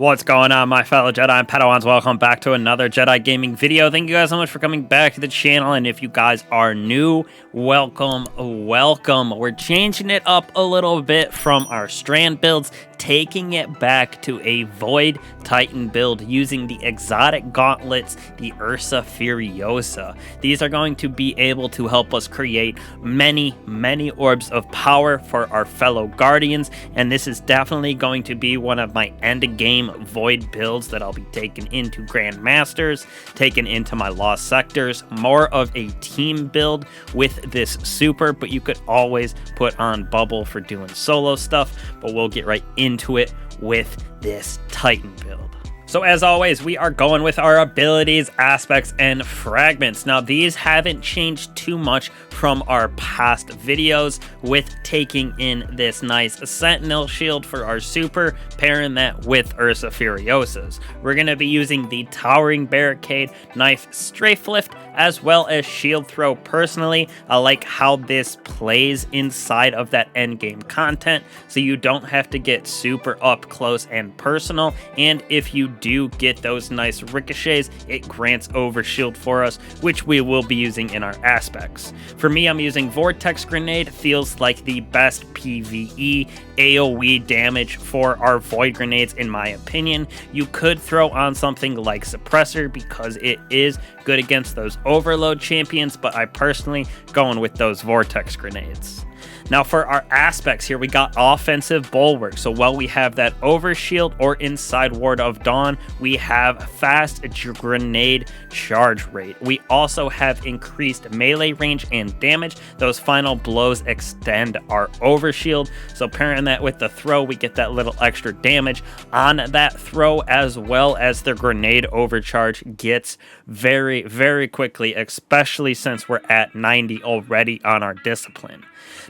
What's going on, my fellow Jedi and Padawans? Welcome back to another Jedi gaming video. Thank you guys so much for coming back to the channel, and if you guys are new, welcome. We're changing it up a little bit from our Strand builds, taking it back to a Void Titan build using the exotic gauntlets, the Ursa Furiosa. These are going to be able to help us create many Orbs of Power for our fellow Guardians, and this is definitely going to be one of my end game Void builds that I'll be taking into Grandmasters, taken into my Lost Sectors, more of a team build with this super, but you could always put on Bubble for doing solo stuff, but we'll get right into it with this Titan build. So as always, we are going with our abilities, aspects, and fragments. Now these haven't changed too much from our past videos, with taking in this nice Sentinel shield for our super, pairing that with Ursa Furiosas. We're going to be using the Towering Barricade, Knife Strafe Lift, as well as Shield Throw. Personally, I like how this plays inside of that endgame content, so you don't have to get super up close and personal, and if you do get those nice ricochets, it grants overshield for us, which we will be using in our aspects. For me, I'm using Vortex Grenade. Feels like the best PvE AoE damage for our Void Grenades in my opinion. You could throw on something like Suppressor because it is good against those Overload champions, but I personally going with those Vortex Grenades. Now for our aspects here, we got offensive Bulwark. So while we have that overshield or inside Ward of Dawn, we have fast grenade charge rate. We also have increased melee range and damage. Those final blows extend our overshield. So pairing that with the throw, we get that little extra damage on that throw, as well as the grenade overcharge gets very quickly, especially since we're at 90 already on our discipline.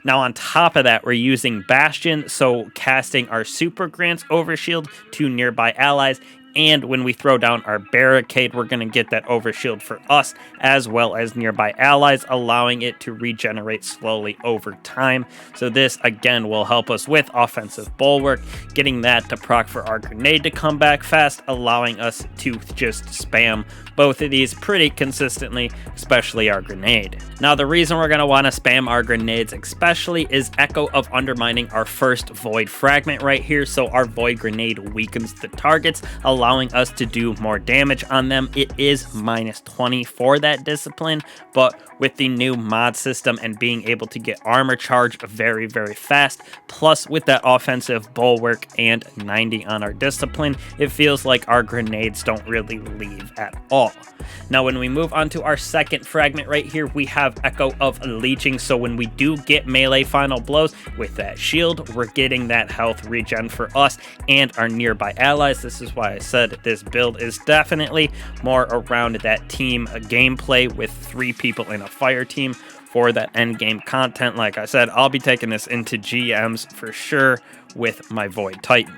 Now on top of that, we're using Bastion, so casting our super grants overshield to nearby allies, and when we throw down our barricade, we're going to get that overshield for us as well as nearby allies, allowing it to regenerate slowly over time. So this again will help us with offensive Bulwark, getting that to proc for our grenade to come back fast, allowing us to just spam both of these pretty consistently, especially our grenade. Now the reason we're going to want to spam our grenades especially is Echo of Undermining, our first Void fragment right here. So our Void Grenade weakens the targets, allowing us to do more damage on them. It is -20 for that discipline, but with the new mod system and being able to get armor charge very fast, plus with that offensive Bulwark and 90 on our discipline, it feels like our grenades don't really leave at all. Now when we move on to our second fragment right here, we have Echo of Leeching. So when we do get melee final blows with that shield, we're getting that health regen for us and our nearby allies. This is why I said this build is definitely more around that team gameplay with 3 people in a fire team for that end game content. Like I said, I'll be taking this into GMs for sure with my Void Titan.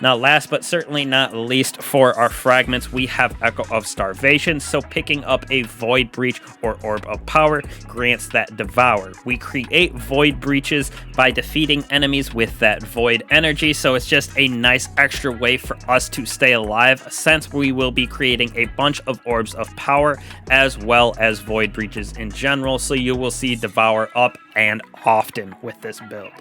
Now last but certainly not least, for our fragments, we have Echo of Starvation. So picking up a Void Breach or Orb of Power grants that Devour. We create Void Breaches by defeating enemies with that Void energy, so it's just a nice extra way for us to stay alive, since we will be creating a bunch of Orbs of Power as well as Void Breaches in general, so you will see Devour up and often with this build.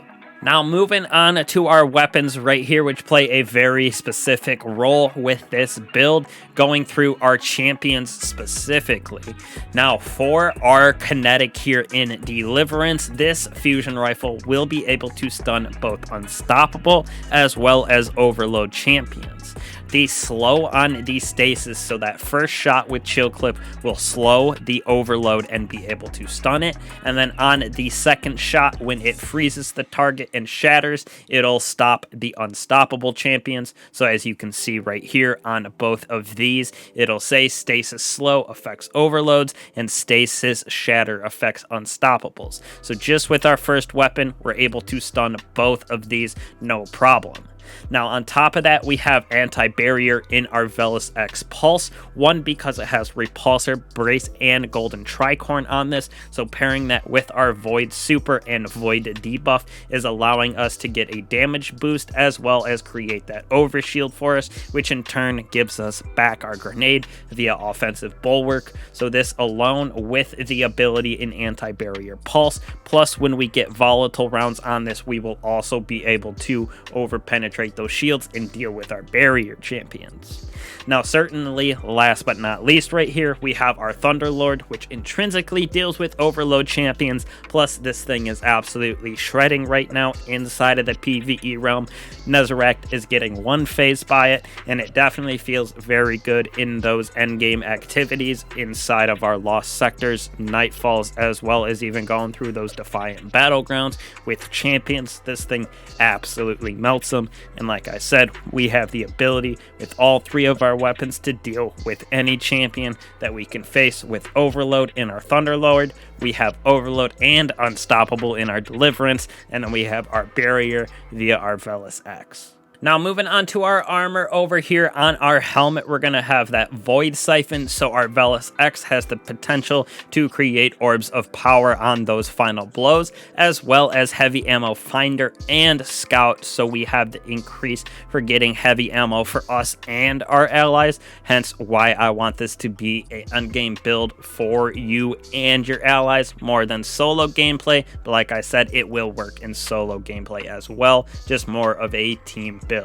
Now moving on to our weapons right here, which play a very specific role with this build, going through our champions specifically. Now for our kinetic here in Deliverance, this fusion rifle will be able to stun both Unstoppable as well as Overload champions. The slow on the stasis, so that first shot with Chill Clip will slow the Overload and be able to stun it, and then on the second shot, when it freezes the target and shatters, it'll stop the Unstoppable champions. So as you can see right here on both of these, it'll say Stasis Slow affects Overloads and Stasis Shatter affects Unstoppables. So just with our first weapon, we're able to stun both of these no problem. Now, on top of that, we have anti-barrier in our Velis X Pulse. One, because it has Repulsor, Brace, and Golden Tricorn on this, so pairing that with our Void Super and Void debuff is allowing us to get a damage boost as well as create that overshield for us, which in turn gives us back our grenade via offensive Bulwark. So this alone, with the ability in anti-barrier Pulse, plus when we get volatile rounds on this, we will also be able to over-penetrate those shields and deal with our barrier champions. Now, certainly, last but not least right here, we have our Thunderlord, which intrinsically deals with overload champions, plus this thing is absolutely shredding right now inside of the PvE realm. Nezarec is getting one phase by it, and it definitely feels very good in those endgame activities inside of our Lost Sectors, Nightfalls, as well as even going through those Defiant battlegrounds with champions. This thing absolutely melts them, and like I said, we have the ability with all three of our weapons to deal with any champion that we can face with Overload in our Thunderlord. We have Overload and Unstoppable in our Deliverance, and then we have our Barrier via our Velis X. Now, moving on to our armor over here on our helmet, we're going to have that Void Siphon, so our Velis X has the potential to create Orbs of Power on those final blows, as well as Heavy Ammo Finder and Scout, so we have the increase for getting heavy ammo for us and our allies, hence why I want this to be an endgame build for you and your allies more than solo gameplay, but like I said, it will work in solo gameplay as well, just more of a team build.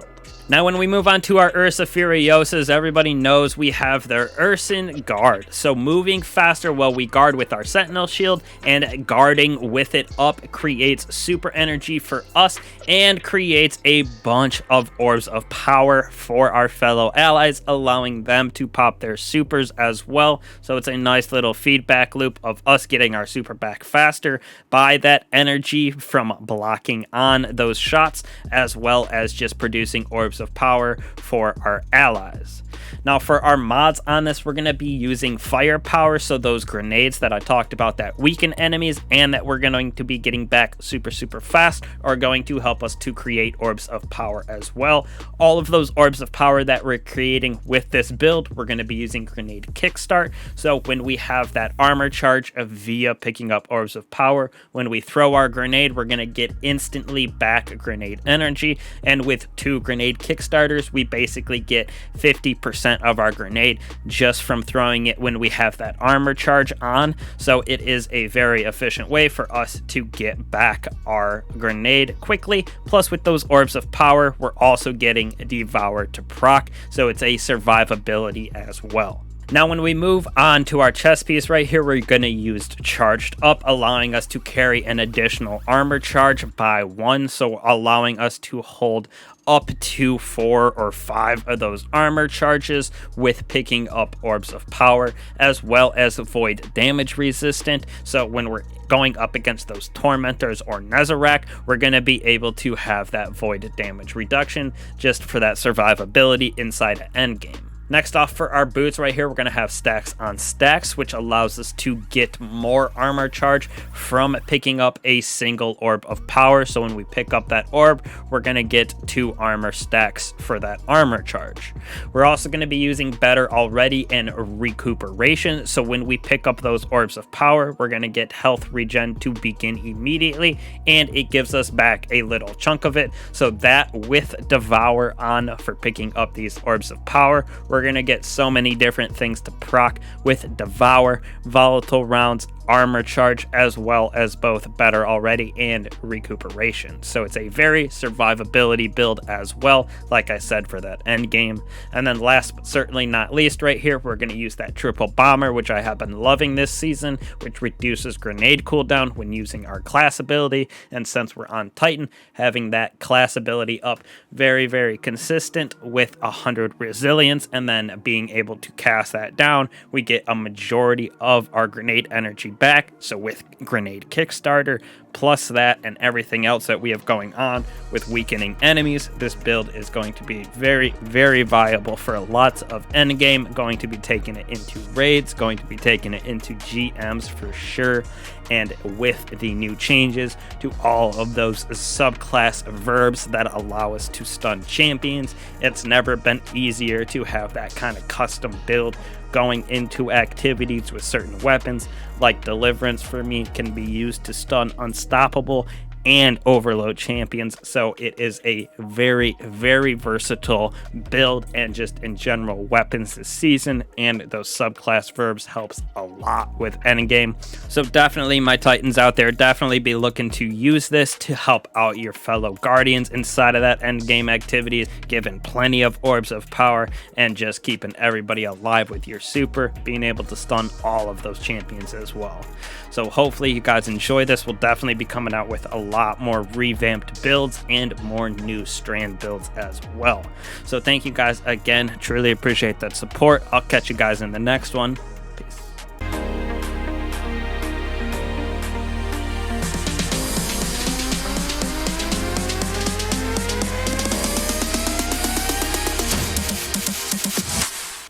Now, when we move on to our Ursa Furiosas, everybody knows we have their Ursan Guard. So moving faster while we guard with our Sentinel Shield and guarding with it up creates super energy for us and creates a bunch of Orbs of Power for our fellow allies, allowing them to pop their supers as well. So it's a nice little feedback loop of us getting our super back faster by that energy from blocking on those shots, as well as just producing Orbs of Power for our allies. Now, for our mods on this, we're going to be using Firepower, so those grenades that I talked about that weaken enemies and that we're going to be getting back super fast are going to help us to create Orbs of Power as well. All of those Orbs of Power that we're creating with this build, we're going to be using Grenade Kickstart, so when we have that armor charge via picking up Orbs of Power, when we throw our grenade, we're going to get instantly back grenade energy, and with 2 grenade Kickstarters, we basically get 50% of our grenade just from throwing it when we have that armor charge on. So it is a very efficient way for us to get back our grenade quickly. Plus, with those Orbs of Power, we're also getting Devour to proc, so it's a survivability as well. Now, when we move on to our chest piece right here, we're going to use Charged Up, allowing us to carry an additional armor charge by 1, so allowing us to hold up to 4 or 5 of those armor charges with picking up Orbs of Power, as well as Void Damage Resistant. So when we're going up against those Tormentors or Nezarec, we're going to be able to have that Void Damage Reduction just for that survivability inside an endgame. Next off, for our boots right here, we're going to have Stacks on Stacks, which allows us to get more armor charge from picking up a single Orb of Power. So when we pick up that orb, we're going to get 2 armor stacks for that armor charge. We're also going to be using Better Already and Recuperation. So when we pick up those Orbs of Power, we're going to get health regen to begin immediately, and it gives us back a little chunk of it. So that with Devour on for picking up these Orbs of Power, we're going to get so many different things to proc with Devour, Volatile Rounds, armor charge, as well as both Better Already and Recuperation. So it's a very survivability build as well, like I said, for that end game. And then last but certainly not least right here, we're going to use that Triple Bomber, which I have been loving this season, which reduces grenade cooldown when using our class ability. And since we're on Titan, having that class ability up very consistent with 100 resilience, and then being able to cast that down, we get a majority of our grenade energy back. So with Grenade Kickstarter, plus that and everything else that we have going on with weakening enemies, this build is going to be very, very viable for lots of endgame, going to be taking it into raids, going to be taking it into GMs for sure. And with the new changes to all of those subclass verbs that allow us to stun champions, it's never been easier to have that kind of custom build going into activities with certain weapons. Like Deliverance for me can be used to stun Unstoppable and overload champions, so it is a very, very versatile build, and just in general weapons this season, and those subclass verbs helps a lot with endgame. So definitely, my Titans out there, definitely be looking to use this to help out your fellow Guardians inside of that endgame activities, giving plenty of Orbs of Power and just keeping everybody alive with your super, being able to stun all of those champions as well. So hopefully you guys enjoy this. We'll definitely be coming out with a lot more revamped builds and more new Strand builds as well. So thank you guys again. Truly appreciate that support. I'll catch you guys in the next one. Peace.